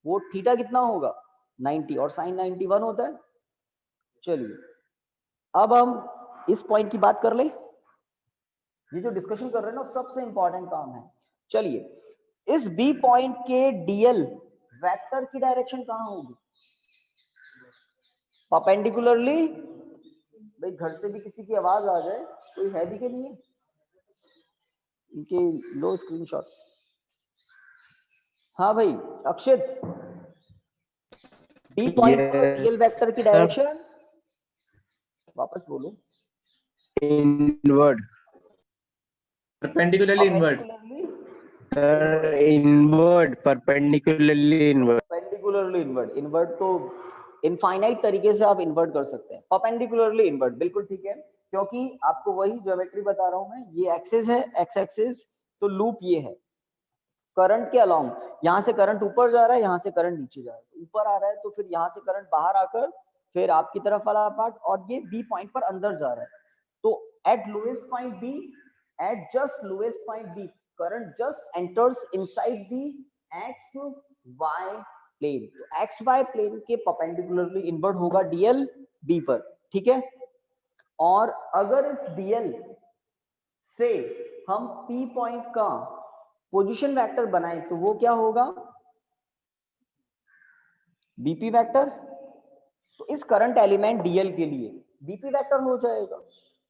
वो थीटा कितना होगा 90, और साइन 91 होता है। चलिए अब हम इस पॉइंट की बात कर ले, ये जो डिस्कशन कर रहे हैं ना सबसे इंपॉर्टेंट काम है। चलिए इस बी पॉइंट के डीएल वेक्टर की डायरेक्शन कहां होगी, परपेंडिकुलरली, भाई घर से भी किसी की आवाज आ जाए, कोई है भी कि नहीं है, इनके लो स्क्रीनशॉट। हाँ भाई अक्षित, डी पॉइंट पर डीएल वेक्टर की डायरेक्शन, वापस बोलो, inward, perpendicularly inward, inward, perpendicularly inward, perpendicularly inward. Inward तो इनफाइनाइट तरीके से आप इन्वर्ट कर सकते हैं, परपेंडिकुलरली इन्वर्ट, बिल्कुल ठीक है, क्योंकि आपको वही ज्योमेट्री बता रहा हूं मैं, ये एक्सिस है, एक्स एक्सिस, तो लूप ये है, करंट के अलोंग, यहाँ से करंट ऊपर जा रहा है, यहाँ से करंट नीचे जा रहा है, ऊपर आ रहा है तो फिर यहाँ से करंट बाहर आकर फिर आपकी तरफ वाला पार्ट, और ये बी पॉइंट पर अंदर जा रहा है, तो at lowest point B, at just lowest point B, current just enters inside the X Y plane, तो एक्स वाई प्लेन के परपेंडिकुलरली इन्वर्ट होगा डीएल बी पर, ठीक है। और अगर इस डीएल से हम पी पॉइंट का पोजीशन वेक्टर बनाए तो वो क्या होगा, बीपी वेक्टर, तो इस करंट एलिमेंट डीएल के लिए बीपी वेक्टर हो जाएगा।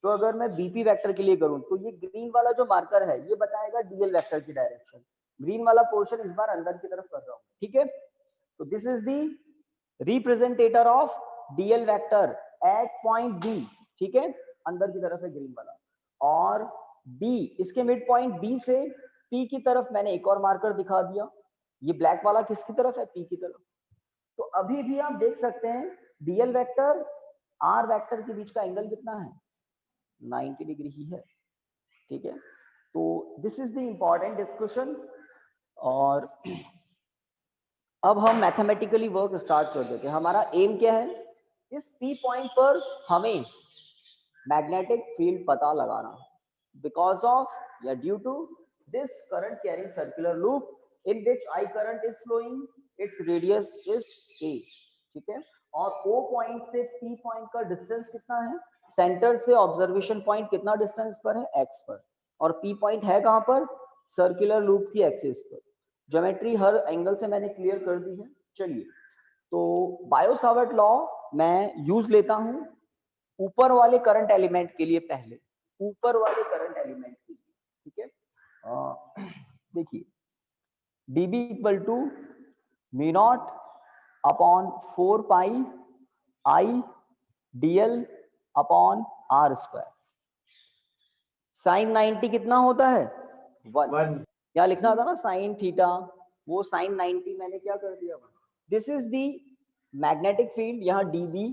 तो अगर मैं बीपी वेक्टर के लिए करूं तो ये ग्रीन वाला जो मार्कर है ये बताएगा डीएल वेक्टर की डायरेक्शन, ग्रीन वाला पोर्शन इस बार अंदर की तरफ कर रहा हूं, ठीक है। तो this is the representation of DL vector at point B, ठीक है, अंदर की तरफ है ग्रीन वाला, और बी, इसके मिड पॉइंट बी से पी की तरफ मैंने एक और मार्कर दिखा दिया, ये ब्लैक वाला किसकी तरफ है, पी की तरफ। तो अभी भी आप देख सकते हैं डीएल वेक्टर आर वेक्टर के बीच का एंगल कितना है, 90 डिग्री ही है, ठीक है। तो this is the important discussion, और अब हम मैथमेटिकली वर्क स्टार्ट कर देते हैं। हमारा एम क्या है, इस पी पॉइंट पर हमें मैग्नेटिक फील्ड पता लगाना है, बिकॉज ऑफ या due to this current carrying circular loop in which I current is flowing, its radius is a, ठीक है। और O पॉइंट से P पॉइंट का डिस्टेंस कितना है, सेंटर से ऑब्जर्वेशन पॉइंट कितना डिस्टेंस पर है, x पर, और P पॉइंट है कहां पर, सर्कुलर लूप की एक्सिस पर। ज्योमेट्री हर एंगल से मैंने क्लियर कर दी है। चलिए, तो बायो-सावर्ट लॉ मैं यूज लेता हूं ऊपर वाले करंट एलिमेंट के लिए, पहले ऊपर वाले करंट एलिमेंट के लिए, ठीक है। देखिए dB equal to mu naught upon 4 pi I dl upon r square, sine 90 कितना होता है, 1, क्या लिखना था ना साइन थीटा, वो साइन 90 मैंने क्या कर दिया, this is the magnetic field, यहाँ dB,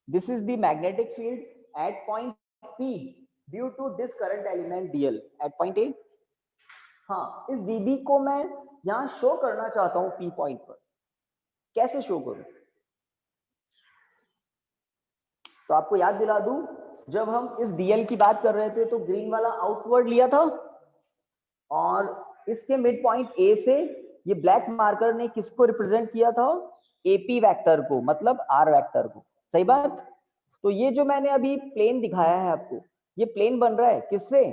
this is the magnetic field at point P due to this current element dl at point A। हाँ, इस dB को मैं यहां शो करना चाहता हूं P पॉइंट पर, कैसे शो करूं, तो आपको याद दिला दूं, जब हम इस dl की बात कर रहे थे तो ग्रीन वाला आउटवर्ड लिया था, और इसके मिड पॉइंट A से ये ब्लैक मार्कर ने किसको रिप्रेजेंट किया था, AP वेक्टर को, मतलब R वेक्टर को, सही बात। तो ये जो मैंने अभी प्लेन दिखाया है आपको, ये प्लेन बन रहा है किससे,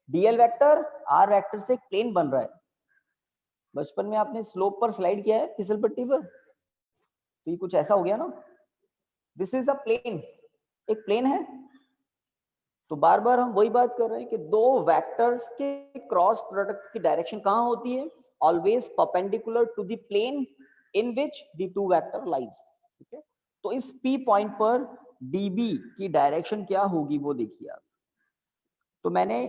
डीएल वेक्टर आर वेक्टर से प्लेन बन रहा है। बचपन में आपने स्लोप पर स्लाइड किया है फिसल पट्टी पर, तो ये कुछ ऐसा हो गया ना, दिस इज अ प्लेन, एक प्लेन है। तो बार बार हम वही बात कर रहे हैं कि दो वेक्टर्स के क्रॉस प्रोडक्ट की डायरेक्शन कहां होती है, always perpendicular to the plane in which the two vector lies, ठीक है। तो इस पी पॉइंट पर डीबी की डायरेक्शन क्या होगी वो देखिए आप। तो मैंने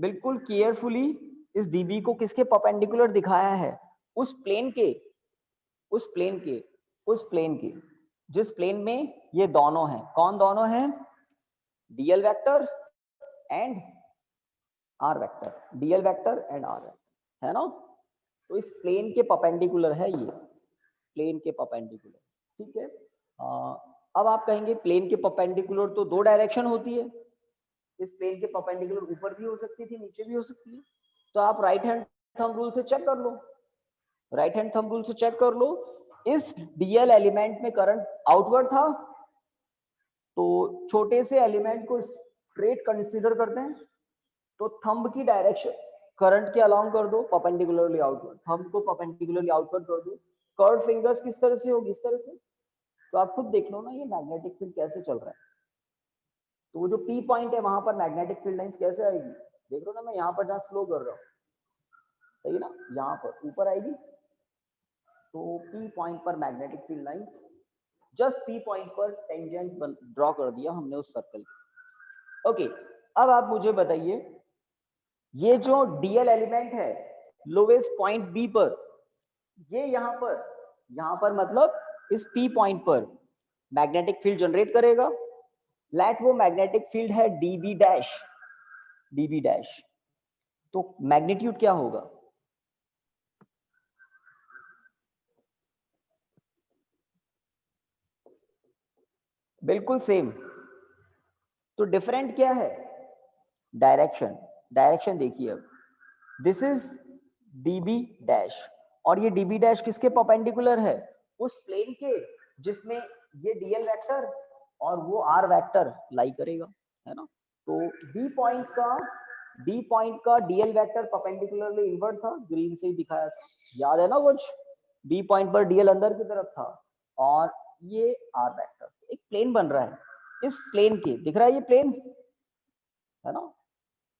बिल्कुल केयरफुली इस डीबी को किसके परपेंडिकुलर दिखाया है, उस प्लेन के, उस प्लेन के, उस प्लेन के, जिस प्लेन में ये दोनों हैं, कौन दोनों हैं, DL vector and R vector, DL vector and R vector, है ना। तो इस प्लेन के परपेंडिकुलर है ये, प्लेन के परपेंडिकुलर, ठीक है। अब आप कहेंगे प्लेन के परपेंडिकुलर तो दो डायरेक्शन होती है, इस प्लेन के परपेंडिकुलर ऊपर भी हो सकती थी, नीचे भी हो सकती है। तो आप राइट हैंड थंब रूल से चेक कर लो, राइट हैंड थंब रूल से चेक कर लो, इस डीएल एलिमेंट में करंट आउटवर्ड था, तो छोटे से एलिमेंट को स्ट्रेट कंसीडर करते हैं, तो थंब की डायरेक्शन करंट के अलोंग कर दो, परपेंडिकुलरली आउटवर्ड, थंब को परपेंडिकुलरली आउटवर्ड कर दो, कर्व फिंगर्स किस तरह से होगी, इस तरह से। तो आप खुद देख लो ना ये मैग्नेटिक फील्ड कैसे चल रहा है, तो वो जो पी पॉइंट है वहां पर मैग्नेटिक फील्ड लाइंस कैसे आएगी, देख लो ना, मैं यहाँ पर जहाँ स्लो कर रहा हूँ, सही है ना, यहाँ पर ऊपर आएगी, तो पी पॉइंट पर magnetic field lines, just P point पर टेंजेंट ड्रॉ कर दिया हमने उस सर्कल। ओके, अब आप मुझे बताइए, ये जो डीएल एलिमेंट है लोवेस्ट पॉइंट बी पर, ये यहाँ पर यहाँ पर मतलब इस P पॉइंट पर मैग्नेटिक फील्ड जनरेट करेगा। लेट वो मैग्नेटिक फील्ड है dB डैश, तो मैग्नीट्यूड क्या होगा? बिल्कुल सेम। तो डिफरेंट क्या है? डायरेक्शन देखिए अब, दिस इज dB डैश, और ये dB डैश किसके परपेंडिकुलर है? उस प्लेन के जिसमें ये dl वेक्टर और वो r वेक्टर लाई करेगा, है ना। तो D पॉइंट का dl वेक्टर परपेंडिकुलरली इनवर्ट था, ग्रीन से ही दिखाया था, याद है ना कुछ? D पॉइंट पर dl अंदर की तरफ था और ये r वेक्टर, एक प्लेन बन रहा है। इस प्लेन के, दिख रहा है ये प्लेन, है ना,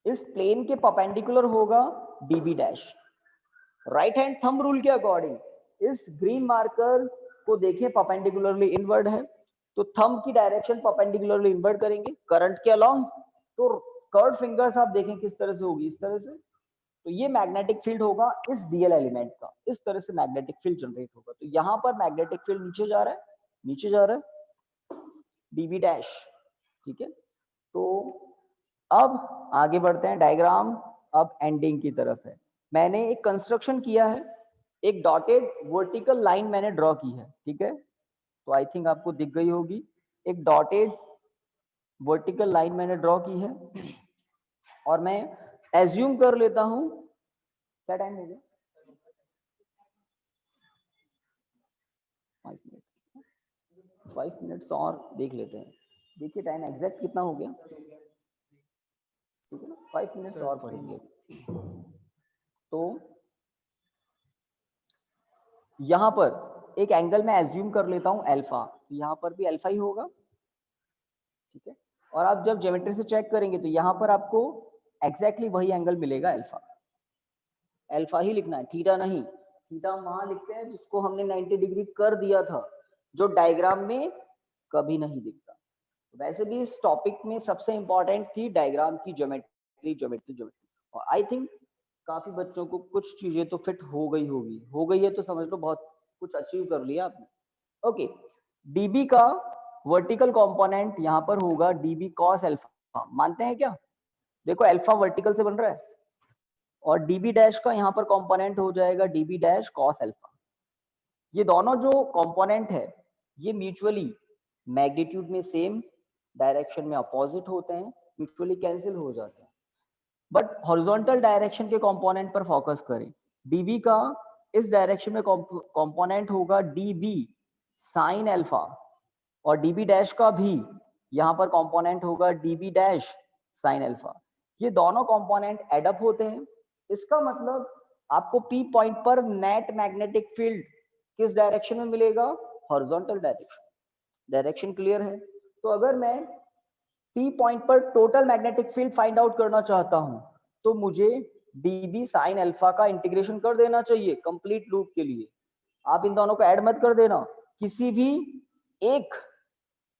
इस प्लेन के परपेंडिकुलर होगा dB dash. Right hand thumb rule के अकॉर्डिंग इस ग्रीन मार्कर को देखें परपेंडिकुलरली इनवर्ड है, तो थंब की डायरेक्शन परपेंडिकुलरली इनवर्ड करेंगे करंट के अलोंग, तो कर्व फिंगर्स आप देखें किस तरह से होगी, इस तरह से। तो ये मैग्नेटिक फील्ड होगा इस डीएल एलिमेंट का, इस तरह से मैग्नेटिक फील्ड जनरेट होगा। तो यहाँ पर मैग्नेटिक फील्ड नीचे जा रहा है डीबी डैश, ठीक है। तो अब आगे बढ़ते हैं, डायग्राम अब एंडिंग की तरफ है। मैंने एक कंस्ट्रक्शन किया है, एक डॉटेड वर्टिकल लाइन मैंने ड्रॉ की है, ठीक है। तो आई थिंक आपको दिख गई होगी, एक डॉटेड वर्टिकल लाइन मैंने ड्रॉ की है, और मैं एज्यूम कर लेता हूं, क्या टाइम हो गया? 5 मिनट्स और देख लेते हैं। देखिए टाइम एग्जैक्ट कितना हो गया, ठीक है ना, 5 मिनट्स और पढ़ेंगे। तो यहां पर एक एंगल मैं एज्यूम कर लेता हूं अल्फा, तो यहां पर भी अल्फा ही होगा, ठीक है। और आप जब ज्योमेट्री से चेक करेंगे तो यहां पर आपको एग्जैक्टली वही एंगल मिलेगा अल्फा, अल्फा ही लिखना है, थीटा नहीं। थीटा वहां लिखते हैं जिसको हमने 90 डिग्री कर दिया था, जो डायग्राम में कभी नहीं दिखता। वैसे भी इस टॉपिक में सबसे इंपॉर्टेंट थी डायग्राम की ज्योमेट्री। और आई थिंक काफी बच्चों को कुछ चीजें तो फिट हो गई है तो समझ लो बहुत कुछ अचीव कर लिया आपने। ओके, डीबी का वर्टिकल कंपोनेंट यहां पर होगा डीबी कॉस अल्फा, मानते हैं क्या? देखो अल्फा वर्टिकल से बन रहा है, और डीबी डैश का यहाँ पर कंपोनेंट हो जाएगा डीबी डैश कॉस अल्फा। ये दोनों जो कंपोनेंट है ये म्यूचुअली मैग्नीट्यूड में सेम, डायरेक्शन में अपोजिट होते हैं, म्यूचुअली कैंसिल हो जाते हैं। बट हॉरिजॉन्टल डायरेक्शन के कंपोनेंट पर फोकस करें। डीबी का इस डायरेक्शन में कंपोनेंट होगा डीबी साइन अल्फा, और डीबी डैश का भी यहाँ पर कंपोनेंट होगा डीबी डैश साइन अल्फा। ये दोनों कंपोनेंट एडअप होते हैं। इसका मतलब आपको पी पॉइंट पर नेट मैग्नेटिक फील्ड किस डायरेक्शन में मिलेगा? हॉरिजॉन्टल डायरेक्शन क्लियर है? तो अगर मैं पी पॉइंट पर total magnetic field find out करना चाहता हूं तो मुझे डीबी साइन अल्फा का इंटीग्रेशन कर देना चाहिए कंप्लीट लूप के लिए। आप इन दोनों को ऐड मत कर देना, किसी भी एक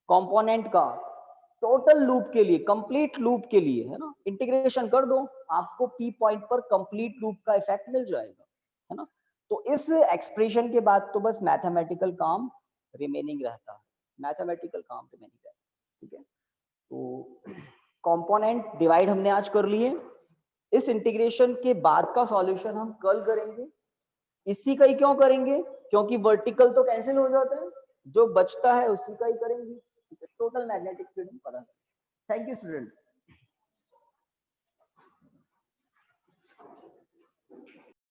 कंपोनेंट का टोटल लूप के लिए, कंप्लीट लूप के लिए, है ना, इंटीग्रेशन कर दो, आपको पी पॉइंट पर कंप्लीट लूप का इफेक्ट मिल जाएगा, है ना। तो इस एक्सप्रेशन के बाद तो बस मैथमेटिकल काम रिमेनिंग रहता है, ठीक है। तो कंपोनेंट डिवाइड हमने आज कर लिए, इस इंटीग्रेशन के बाद का सॉल्यूशन हम कल करेंगे। इसी का ही क्यों करेंगे? क्योंकि वर्टिकल तो कैंसिल हो जाता है, जो बचता है उसी का ही करेंगे। टोटल मैग्नेटिक फील्ड पता है। Thank you students.